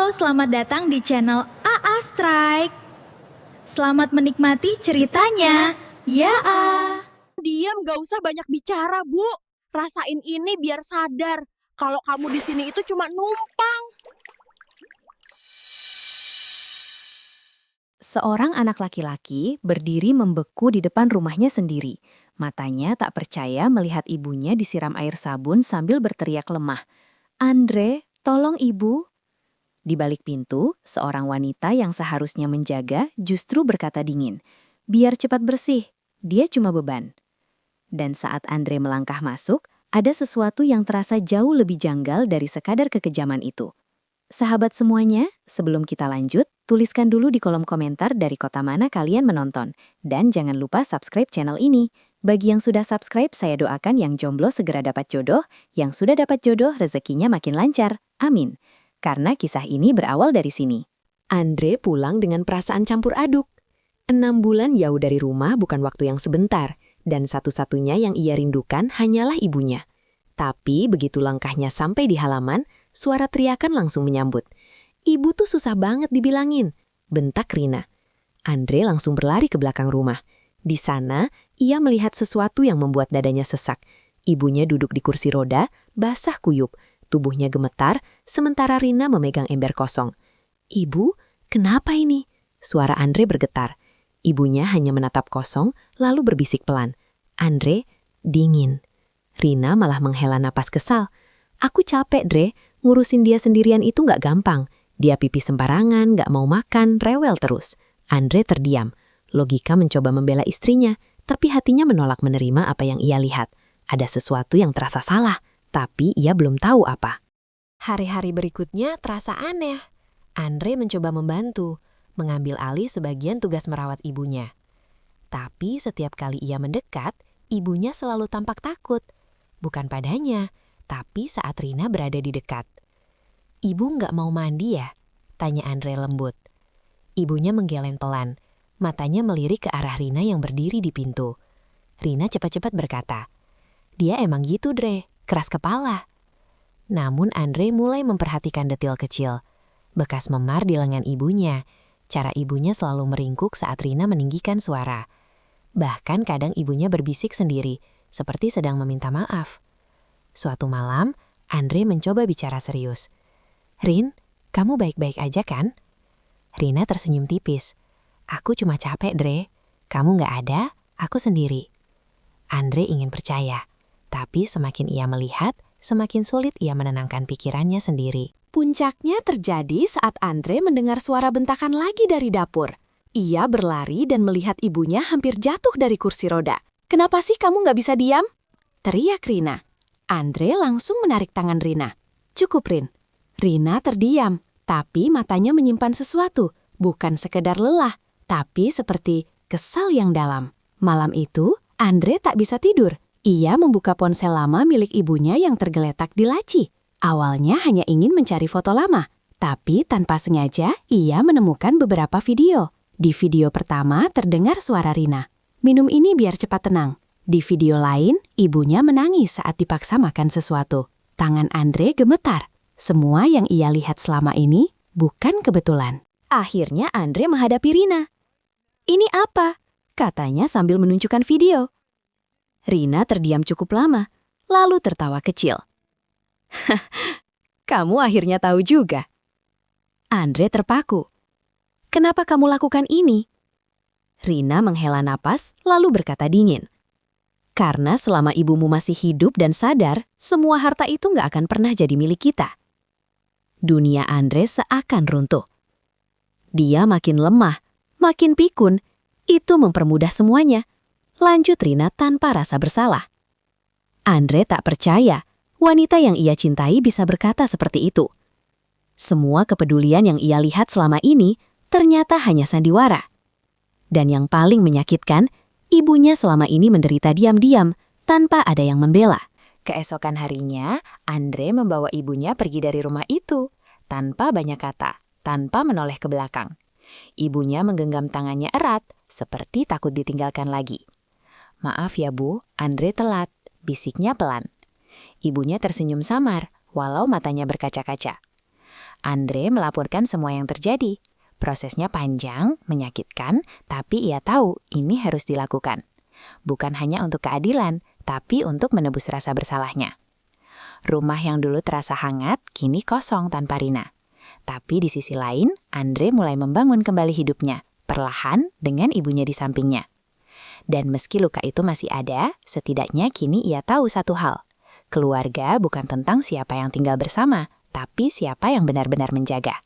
selamat datang di channel AA Strike. Selamat menikmati ceritanya, ya A. Diam, gak usah banyak bicara, Bu. Rasain ini biar sadar kalau kamu di sini itu cuma numpang. Seorang anak laki-laki berdiri membeku di depan rumahnya sendiri. Matanya tak percaya melihat ibunya disiram air sabun sambil berteriak lemah. "Andre, tolong ibu." Di balik pintu, seorang wanita yang seharusnya menjaga justru berkata dingin, "Biar cepat bersih, dia cuma beban." Dan saat Andre melangkah masuk, ada sesuatu yang terasa jauh lebih janggal dari sekadar kekejaman itu. Sahabat semuanya, sebelum kita lanjut, tuliskan dulu di kolom komentar dari kota mana kalian menonton. Dan jangan lupa subscribe channel ini. Bagi yang sudah subscribe, saya doakan yang jomblo segera dapat jodoh, yang sudah dapat jodoh rezekinya makin lancar. Amin. Karena kisah ini berawal dari sini. Andre pulang dengan perasaan campur aduk. 6 bulan jauh dari rumah bukan waktu yang sebentar, dan satu-satunya yang ia rindukan hanyalah ibunya. Tapi begitu langkahnya sampai di halaman, suara teriakan langsung menyambut. "Ibu tuh susah banget dibilangin," bentak Rina. Andre langsung berlari ke belakang rumah. Di sana, ia melihat sesuatu yang membuat dadanya sesak. Ibunya duduk di kursi roda, basah kuyup. Tubuhnya gemetar, sementara Rina memegang ember kosong. "Ibu, kenapa ini?" Suara Andre bergetar. Ibunya hanya menatap kosong, lalu berbisik pelan. "Andre, dingin." Rina malah menghela napas kesal. "Aku capek, Dre. Ngurusin dia sendirian itu nggak gampang. Dia pipis sembarangan, nggak mau makan, rewel terus." Andre terdiam. Logika mencoba membela istrinya, tapi hatinya menolak menerima apa yang ia lihat. Ada sesuatu yang terasa salah, tapi ia belum tahu apa. Hari-hari berikutnya terasa aneh. Andre mencoba membantu, mengambil alih sebagian tugas merawat ibunya. Tapi setiap kali ia mendekat, ibunya selalu tampak takut. Bukan padanya, tapi saat Rina berada di dekat. "Ibu nggak mau mandi ya?" tanya Andre lembut. Ibunya menggeleng pelan, matanya melirik ke arah Rina yang berdiri di pintu. Rina cepat-cepat berkata, "Dia emang gitu, Dre, keras kepala." Namun Andre mulai memperhatikan detil kecil. Bekas memar di lengan ibunya, cara ibunya selalu meringkuk saat Rina meninggikan suara. Bahkan kadang ibunya berbisik sendiri, seperti sedang meminta maaf. Suatu malam, Andre mencoba bicara serius. "Rin, kamu baik-baik aja kan?" Rina tersenyum tipis. "Aku cuma capek, Dre. Kamu nggak ada, aku sendiri." Andre ingin percaya, tapi semakin ia melihat, semakin sulit ia menenangkan pikirannya sendiri. Puncaknya terjadi saat Andre mendengar suara bentakan lagi dari dapur. Ia berlari dan melihat ibunya hampir jatuh dari kursi roda. "Kenapa sih kamu nggak bisa diam?" teriak Rina. Andre langsung menarik tangan Rina. "Cukup, Rin." Rina terdiam, tapi matanya menyimpan sesuatu. Bukan sekedar lelah, tapi seperti kesal yang dalam. Malam itu, Andre tak bisa tidur. Ia membuka ponsel lama milik ibunya yang tergeletak di laci. Awalnya hanya ingin mencari foto lama, tapi tanpa sengaja ia menemukan beberapa video. Di video pertama terdengar suara Rina. "Minum ini biar cepat tenang." Di video lain, ibunya menangis saat dipaksa makan sesuatu. Tangan Andre gemetar. Semua yang ia lihat selama ini bukan kebetulan. Akhirnya Andre menghadapi Rina. "Ini apa?" katanya sambil menunjukkan video. Rina terdiam cukup lama, lalu tertawa kecil. "Kamu akhirnya tahu juga." Andre terpaku. "Kenapa kamu lakukan ini?" Rina menghela napas, lalu berkata dingin. "Karena selama ibumu masih hidup dan sadar, semua harta itu nggak akan pernah jadi milik kita." Dunia Andre seakan runtuh. Dia makin lemah, makin pikun. Itu mempermudah semuanya. Lanjut Rina tanpa rasa bersalah. Andre tak percaya wanita yang ia cintai bisa berkata seperti itu. Semua kepedulian yang ia lihat selama ini ternyata hanya sandiwara. Dan yang paling menyakitkan, ibunya selama ini menderita diam-diam tanpa ada yang membela. Keesokan harinya, Andre membawa ibunya pergi dari rumah itu, tanpa banyak kata, tanpa menoleh ke belakang. Ibunya menggenggam tangannya erat, seperti takut ditinggalkan lagi. "Maaf ya Bu, Andre telat," bisiknya pelan. Ibunya tersenyum samar, walau matanya berkaca-kaca. Andre melaporkan semua yang terjadi. Prosesnya panjang, menyakitkan, tapi ia tahu ini harus dilakukan. Bukan hanya untuk keadilan, tapi untuk menebus rasa bersalahnya. Rumah yang dulu terasa hangat, kini kosong tanpa Rina. Tapi di sisi lain, Andre mulai membangun kembali hidupnya, perlahan dengan ibunya di sampingnya. Dan meski luka itu masih ada, setidaknya kini ia tahu satu hal. Keluarga bukan tentang siapa yang tinggal bersama, tapi siapa yang benar-benar menjaga.